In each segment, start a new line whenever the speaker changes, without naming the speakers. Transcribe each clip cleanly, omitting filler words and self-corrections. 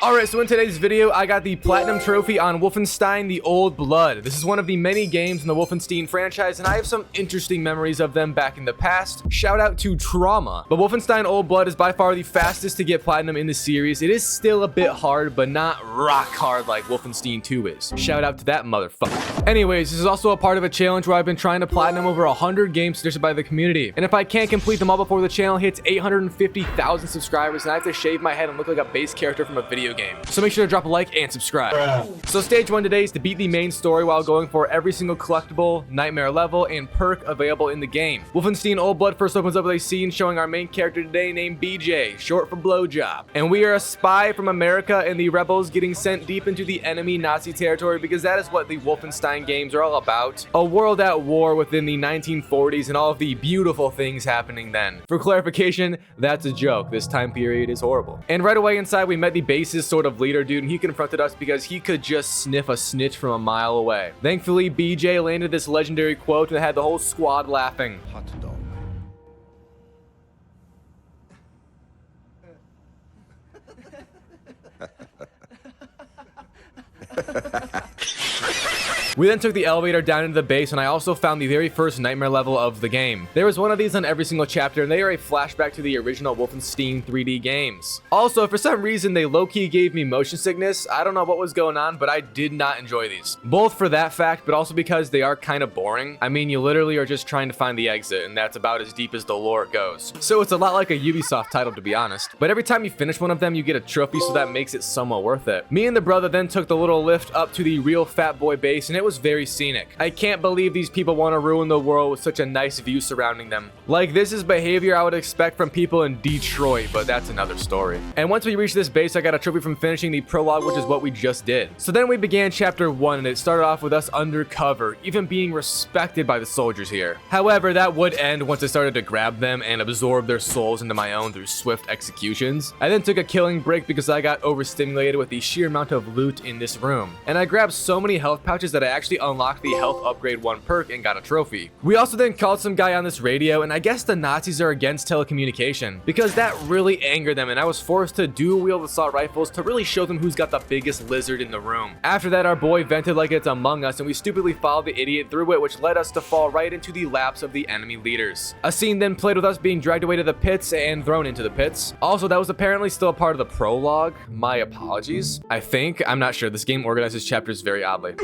Alright, so in today's video, I got the Platinum Trophy on Wolfenstein: The Old Blood. This is one of the many games in the Wolfenstein franchise, and I have some interesting memories of them back in the past. Shout out to Trauma. But Wolfenstein Old Blood is by far the fastest to get Platinum in the series. It is still a bit hard, but not rock hard like Wolfenstein 2 is. Shout out to that motherfucker. Anyways, this is also a part of a challenge where I've been trying to Platinum over 100 games suggested by the community. And if I can't complete them all before the channel hits 850,000 subscribers, then I have to shave my head and look like a base character from a video game. So make sure to drop a like and subscribe. So stage 1 today is to beat the main story while going for every single collectible, nightmare level, and perk available in the game. Wolfenstein Old Blood first opens up with a scene showing our main character today named BJ, short for blowjob. And we are a spy from America and the rebels getting sent deep into the enemy Nazi territory because that is what the Wolfenstein games are all about. A world at war within the 1940s and all of the beautiful things happening then. For clarification, that's a joke. This time period is horrible. And right away inside we met the base's sort of leader dude, and he confronted us because he could just sniff a snitch from a mile away. Thankfully, BJ landed this legendary quote and had the whole squad laughing.
Hot dog.
We then took the elevator down into the base, and I also found the very first nightmare level of the game. There was one of these on every single chapter, and they are a flashback to the original Wolfenstein 3D games. Also, for some reason, they low-key gave me motion sickness. I don't know what was going on, but I did not enjoy these. Both for that fact, but also because they are kind of boring. I mean, you literally are just trying to find the exit, and that's about as deep as the lore goes. So it's a lot like a Ubisoft title, to be honest. But every time you finish one of them, you get a trophy, so that makes it somewhat worth it. Me and the brother then took the little lift up to the real Fat Boy base, and it was very scenic. I can't believe these people want to ruin the world with such a nice view surrounding them. Like, this is behavior I would expect from people in Detroit, but that's another story. And once we reached this base, I got a trophy from finishing the prologue, which is what we just did. So then we began chapter 1, and it started off with us undercover, even being respected by the soldiers here. However, that would end once I started to grab them and absorb their souls into my own through swift executions. I then took a killing break because I got overstimulated with the sheer amount of loot in this room. And I grabbed so many health pouches that I actually unlocked the health upgrade 1 perk and got a trophy. We also then called some guy on this radio, and I guess the Nazis are against telecommunication because that really angered them, and I was forced to dual wield assault rifles to really show them who's got the biggest lizard in the room. After that, our boy vented like it's Among Us, and we stupidly followed the idiot through it, which led us to fall right into the laps of the enemy leaders. A scene then played with us being dragged away to the pits and thrown into the pits. Also, that was apparently still a part of the prologue. My apologies. I think. I'm not sure. This game organizes chapters very oddly.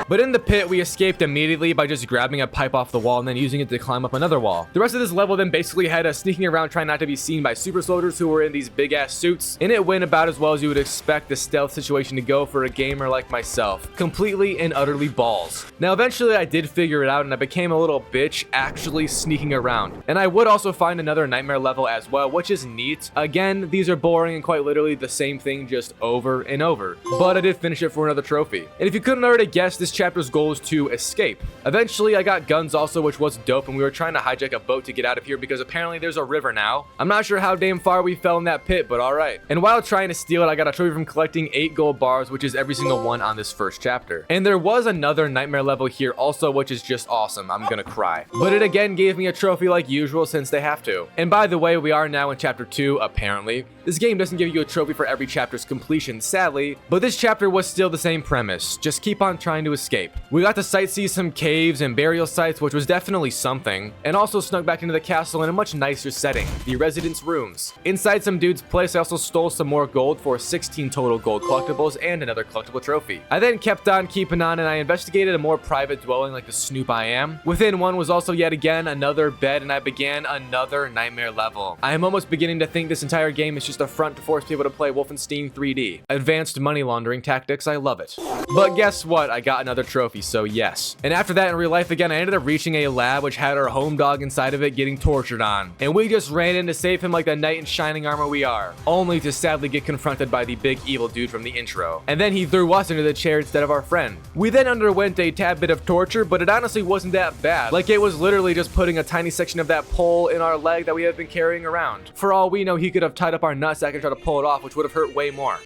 But in the pit, we escaped immediately by just grabbing a pipe off the wall and then using it to climb up another wall. The rest of this level then basically had us sneaking around trying not to be seen by super soldiers who were in these big ass suits, and it went about as well as you would expect the stealth situation to go for a gamer like myself. Completely and utterly balls. Now eventually I did figure it out, and I became a little bitch actually sneaking around. And I would also find another nightmare level as well, which is neat. Again, these are boring and quite literally the same thing just over and over. But I did finish it for another trophy. And if you couldn't already guess, this chapter's goal is to escape. Eventually, I got guns also, which was dope, and we were trying to hijack a boat to get out of here because apparently there's a river now. I'm not sure how damn far we fell in that pit, but alright. And while trying to steal it, I got a trophy from collecting 8 gold bars, which is every single one on this first chapter. And there was another nightmare level here also, which is just awesome. I'm gonna cry. But it again gave me a trophy like usual since they have to. And by the way, we are now in chapter 2, apparently. This game doesn't give you a trophy for every chapter's completion, sadly, but this chapter was still the same premise. Just keep on trying to escape. We got to sightsee some caves and burial sites, which was definitely something, and also snuck back into the castle in a much nicer setting, the residence rooms. Inside some dude's place, I also stole some more gold for 16 total gold collectibles and another collectible trophy. I then kept on keeping on, and I investigated a more private dwelling like the snoop I am. Within one was also yet again another bed, and I began another nightmare level. I am almost beginning to think this entire game is just a front to force people to play Wolfenstein 3D. Advanced money laundering tactics, I love it. But guess what? I got another trophy, so yes. And after that in real life again, I ended up reaching a lab which had our home dog inside of it getting tortured on. And we just ran in to save him like the knight in shining armor we are, only to sadly get confronted by the big evil dude from the intro. And then he threw us into the chair instead of our friend. We then underwent a tad bit of torture, but it honestly wasn't that bad. Like, it was literally just putting a tiny section of that pole in our leg that we have been carrying around. For all we know, he could have tied up our nutsack and tried to pull it off, which would have hurt way more.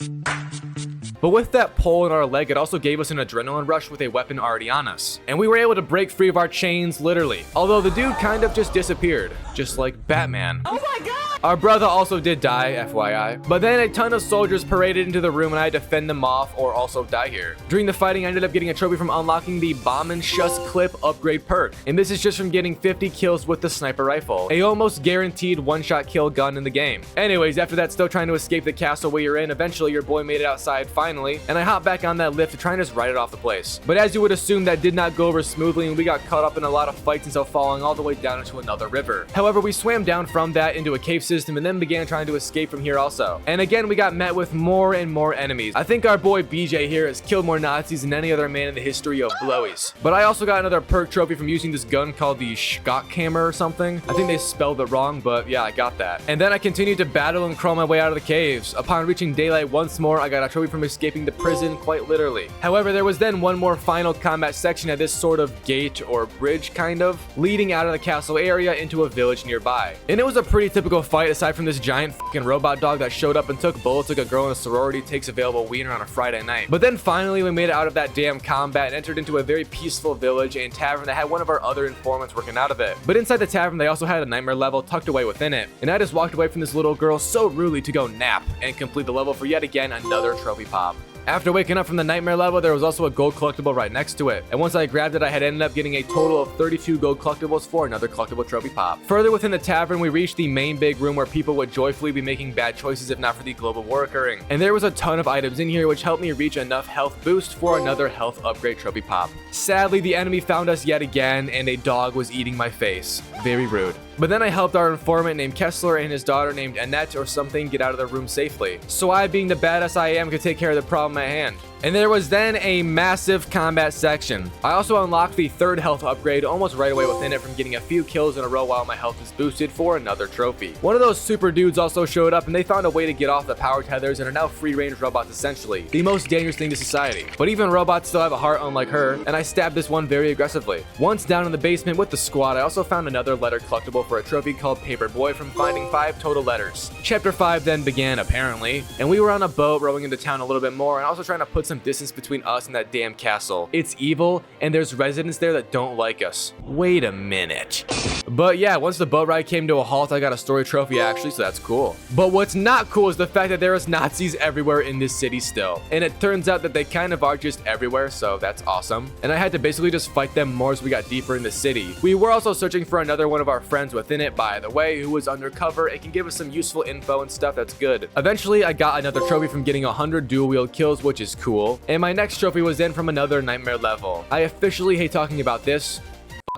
But with that pole in our leg, it also gave us an adrenaline rush with a weapon already on us. And we were able to break free of our chains, literally. Although the dude kind of just disappeared, just like Batman.
Oh my god!
Our brother also did die, FYI. But then a ton of soldiers paraded into the room and I had to fend them off or also die here. During the fighting, I ended up getting a trophy from unlocking the Bomb and Shuss Clip upgrade perk. And this is just from getting 50 kills with the sniper rifle, a almost guaranteed one-shot kill gun in the game. Anyways, after that, still trying to escape the castle where you're in, eventually your boy made it outside finally, and I hopped back on that lift to try and just ride it off the place. But as you would assume, that did not go over smoothly and we got caught up in a lot of fights until falling all the way down into another river. However, we swam down from that into a cave system and then began trying to escape from here also. And again, we got met with more and more enemies. I think our boy BJ here has killed more Nazis than any other man in the history of blowies. But I also got another perk trophy from using this gun called the Scotthammer or something. I think they spelled it wrong, but yeah, I got that. And then I continued to battle and crawl my way out of the caves. Upon reaching daylight once more, I got a trophy from escaping the prison, quite literally. However, there was then one more final combat section at this sort of gate or bridge kind of, leading out of the castle area into a village nearby. And it was a pretty typical fight aside from this giant fucking robot dog that showed up and took bullets like a girl in a sorority takes available wiener on a Friday night. But then finally we made it out of that damn combat and entered into a very peaceful village and tavern that had one of our other informants working out of it. But inside the tavern they also had a nightmare level tucked away within it, and I just walked away from this little girl so rudely to go nap and complete the level for yet again another trophy pop. After waking up from the nightmare level, there was also a gold collectible right next to it, and once I grabbed it, I had ended up getting a total of 32 gold collectibles for another collectible trophy pop. Further within the tavern, we reached the main big room where people would joyfully be making bad choices if not for the global war occurring, and there was a ton of items in here which helped me reach enough health boost for another health upgrade trophy pop. Sadly, the enemy found us yet again, and a dog was eating my face. Very rude. But then I helped our informant named Kessler and his daughter named Annette or something get out of the room safely, so I, being the badass I am, could take care of the problem at hand. And there was then a massive combat section. I also unlocked the third health upgrade almost right away within it from getting a few kills in a row while my health is boosted for another trophy. One of those super dudes also showed up and they found a way to get off the power tethers and are now free-range robots essentially, the most dangerous thing to society. But even robots still have a heart unlike her, and I stabbed this one very aggressively. Once down in the basement with the squad, I also found another letter collectible for a trophy called Paper Boy from finding 5 total letters. Chapter 5 then began apparently, and we were on a boat rowing into town a little bit more and also trying to put some distance between us and that damn castle. It's evil and there's residents there that don't like us. Wait a minute. But yeah, once the boat ride came to a halt, I got a story trophy actually, so that's cool. But what's not cool is the fact that there is Nazis everywhere in this city still. And it turns out that they kind of are just everywhere, so that's awesome. And I had to basically just fight them more as we got deeper in the city. We were also searching for another one of our friends within it, by the way, who was undercover. It can give us some useful info and stuff that's good. Eventually, I got another trophy from getting 100 dual wield kills, which is cool. And my next trophy was then from another nightmare level. I officially hate talking about this.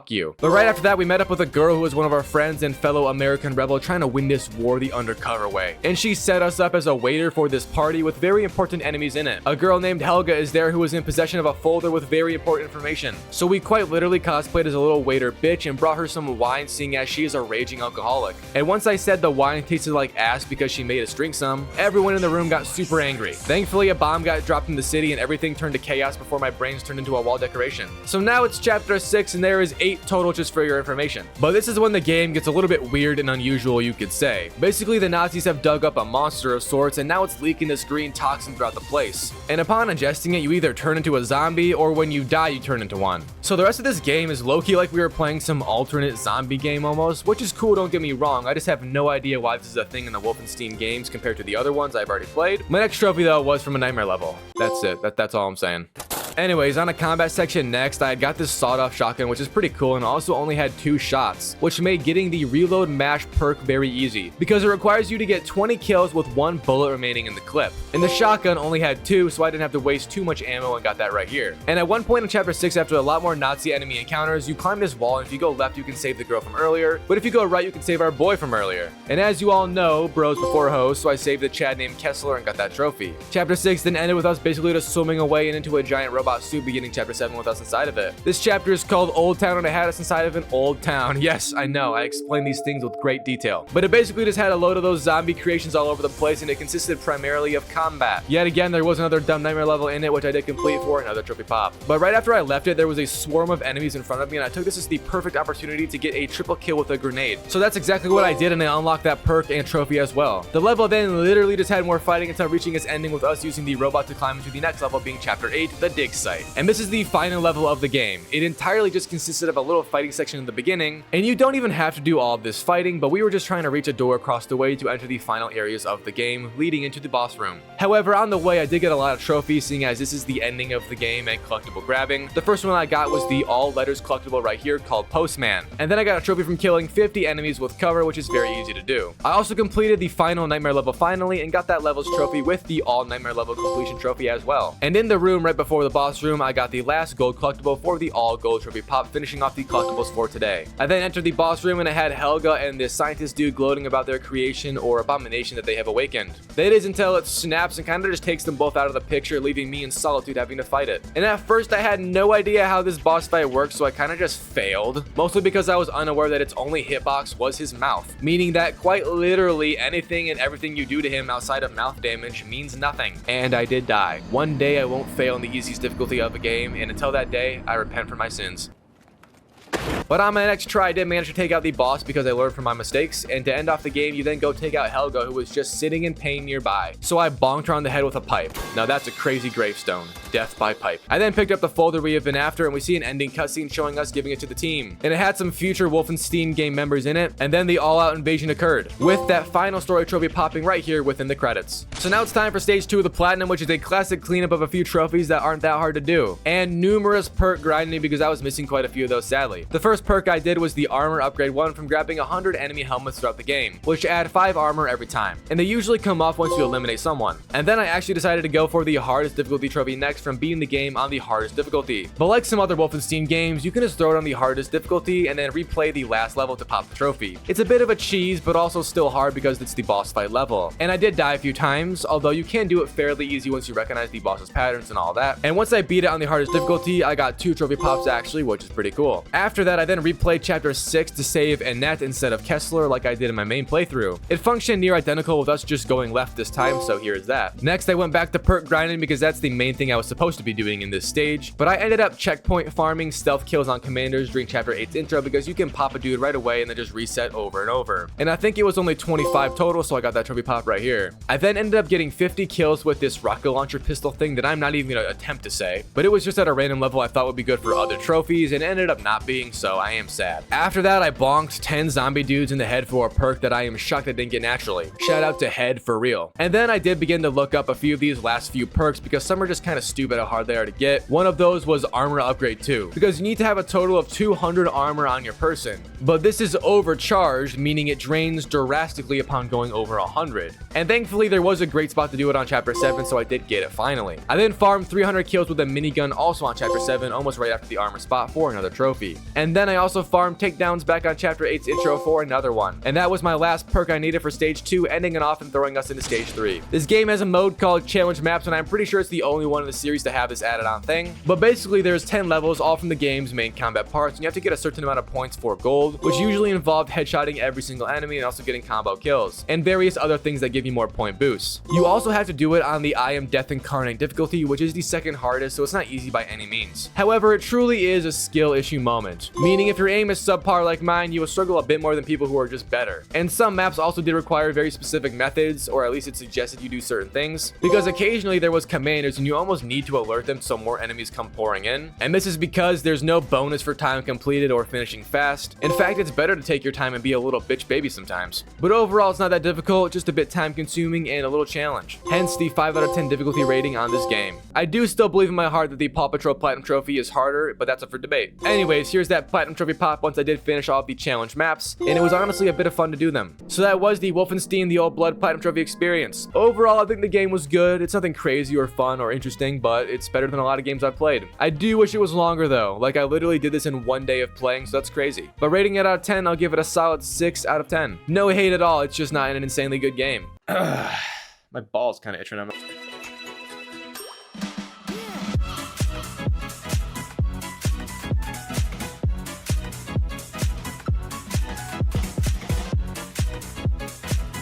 You. But right after that, we met up with a girl who was one of our friends and fellow American rebel trying to win this war the undercover way. And she set us up as a waiter for this party with very important enemies in it. A girl named Helga is there who was in possession of a folder with very important information. So we quite literally cosplayed as a little waiter bitch and brought her some wine, seeing as she is a raging alcoholic. And once I said the wine tasted like ass because she made us drink some, everyone in the room got super angry. Thankfully, a bomb got dropped in the city and everything turned to chaos before my brains turned into a wall decoration. So now it's chapter 6 and there is 8 total just for your information. But this is when the game gets a little bit weird and unusual, you could say. Basically, the Nazis have dug up a monster of sorts and now it's leaking this green toxin throughout the place. And upon ingesting it, you either turn into a zombie or when you die, you turn into one. So the rest of this game is low-key like we were playing some alternate zombie game almost, which is cool, don't get me wrong. I just have no idea why this is a thing in the Wolfenstein games compared to the other ones I've already played. My next trophy though was from a nightmare level. That's it. That's all I'm saying. Anyways, on the combat section next, I got this sawed-off shotgun, which is pretty cool, and also only had 2 shots, which made getting the reload mash perk very easy, because it requires you to get 20 kills with 1 bullet remaining in the clip. And the shotgun only had 2, so I didn't have to waste too much ammo and got that right here. And at one point in chapter 6, after a lot more Nazi enemy encounters, you climb this wall, and if you go left, you can save the girl from earlier, but if you go right, you can save our boy from earlier. And as you all know, bros before hoes, so I saved a Chad named Kessler and got that trophy. Chapter 6 then ended with us basically just swimming away and into a giant robot suit, beginning chapter 7 with us inside of it. This chapter is called Old Town and it had us inside of an old town. Yes, I know, I explain these things with great detail. But it basically just had a load of those zombie creations all over the place and it consisted primarily of combat. Yet again, there was another dumb nightmare level in it which I did complete for another trophy pop. But right after I left it, there was a swarm of enemies in front of me and I took this as the perfect opportunity to get a triple kill with a grenade. So that's exactly what I did and I unlocked that perk and trophy as well. The level then literally just had more fighting until reaching its ending with us using the robot to climb into the next level being chapter 8, the dig dig site. And this is the final level of the game. It entirely just consisted of a little fighting section in the beginning, and you don't even have to do all of this fighting, but we were just trying to reach a door across the way to enter the final areas of the game, leading into the boss room. However, on the way, I did get a lot of trophies, seeing as this is the ending of the game and collectible grabbing. The first one I got was the all letters collectible right here called Postman. And then I got a trophy from killing 50 enemies with cover, which is very easy to do. I also completed the final nightmare level finally and got that level's trophy with the all nightmare level completion trophy as well. And in the room right before the boss room, I got the last gold collectible for the all gold trophy pop, finishing off the collectibles for today. I then entered the boss room and I had Helga and this scientist dude gloating about their creation or abomination that they have awakened. That is until it snaps and kind of just takes them both out of the picture, leaving me in solitude having to fight it. And at first I had no idea how this boss fight works, so I kind of just failed, mostly because I was unaware that its only hitbox was his mouth, meaning that quite literally anything and everything you do to him outside of mouth damage means nothing. And I did die. One day I won't fail in the easiest difficulty of a game, and until that day, I repent for my sins. But on my next try, I did manage to take out the boss because I learned from my mistakes, and to end off the game, you then go take out Helga, who was just sitting in pain nearby. So I bonked her on the head with a pipe. Now that's a crazy gravestone. Death by pipe. I then picked up the folder we have been after, and we see an ending cutscene showing us giving it to the team. And it had some future Wolfenstein game members in it, and then the all-out invasion occurred, with that final story trophy popping right here within the credits. So now it's time for stage 2 of the Platinum, which is a classic cleanup of a few trophies that aren't that hard to do, and numerous perk grinding because I was missing quite a few of those sadly. The first perk I did was the armor upgrade one from grabbing 100 enemy helmets throughout the game, which add 5 armor every time, and they usually come off once you eliminate someone. And then I actually decided to go for the hardest difficulty trophy next from beating the game on the hardest difficulty. But like some other Wolfenstein games, you can just throw it on the hardest difficulty and then replay the last level to pop the trophy. It's a bit of a cheese, but also still hard because it's the boss fight level. And I did die a few times, although you can do it fairly easy once you recognize the boss's patterns and all that. And once I beat it on the hardest difficulty, I got 2 trophy pops actually, which is pretty cool. After that, I then replayed chapter 6 to save Annette instead of Kessler like I did in my main playthrough. It functioned near identical with us just going left this time, so here's that. Next, I went back to perk grinding because that's the main thing I was supposed to be doing in this stage, but I ended up checkpoint farming stealth kills on commanders during chapter 8's intro because you can pop a dude right away and then just reset over and over. And I think it was only 25 total, so I got that trophy pop right here. I then ended up getting 50 kills with this rocket launcher pistol thing that I'm not even gonna attempt to say, but it was just at a random level I thought would be good for other trophies and ended up not being, so I am sad. After that, I bonked 10 zombie dudes in the head for a perk that I am shocked I didn't get naturally. Shout out to Head for real. And then I did begin to look up a few of these last few perks because some are just kind of stupid how hard they are to get. One of those was armor upgrade 2, because you need to have a total of 200 armor on your person. But this is overcharged, meaning it drains drastically upon going over 100. And thankfully there was a great spot to do it on chapter 7, so I did get it finally. I then farmed 300 kills with a minigun also on chapter 7, almost right after the armor spot for another trophy. And then I also farmed takedowns back on chapter 8's intro for another one. And that was my last perk I needed for stage 2, ending it off and throwing us into stage 3. This game has a mode called challenge maps, and I'm pretty sure it's the only one in the series to have this added on thing. But basically there's 10 levels, all from the game's main combat parts, and you have to get a certain amount of points for gold, which usually involved headshotting every single enemy and also getting combo kills, and various other things that give you more point boosts. You also have to do it on the I Am Death Incarnate difficulty, which is the second hardest, so it's not easy by any means. However, it truly is a skill issue moment, meaning if your aim is subpar like mine, you will struggle a bit more than people who are just better. And some maps also did require very specific methods, or at least it suggested you do certain things, because occasionally there was commanders and you almost need to alert them so more enemies come pouring in. And this is because there's no bonus for time completed or finishing fast. In fact, it's better to take your time and be a little bitch baby sometimes. But overall, it's not that difficult, just a bit time consuming and a little challenge. Hence the 5 out of 10 difficulty rating on this game. I do still believe in my heart that the Paw Patrol Platinum Trophy is harder, but that's up for debate. Anyways, here's that Platinum Trophy pop once I did finish all of the challenge maps, and it was honestly a bit of fun to do them. So that was the Wolfenstein The Old Blood Platinum Trophy experience. Overall, I think the game was good. It's nothing crazy or fun or interesting, but it's better than a lot of games I've played. I do wish it was longer though. Like, I literally did this in one day of playing, so that's crazy. But rating it out of 10, I'll give it a solid 6 out of 10. No hate at all, it's just not an insanely good game. My balls kind of itching.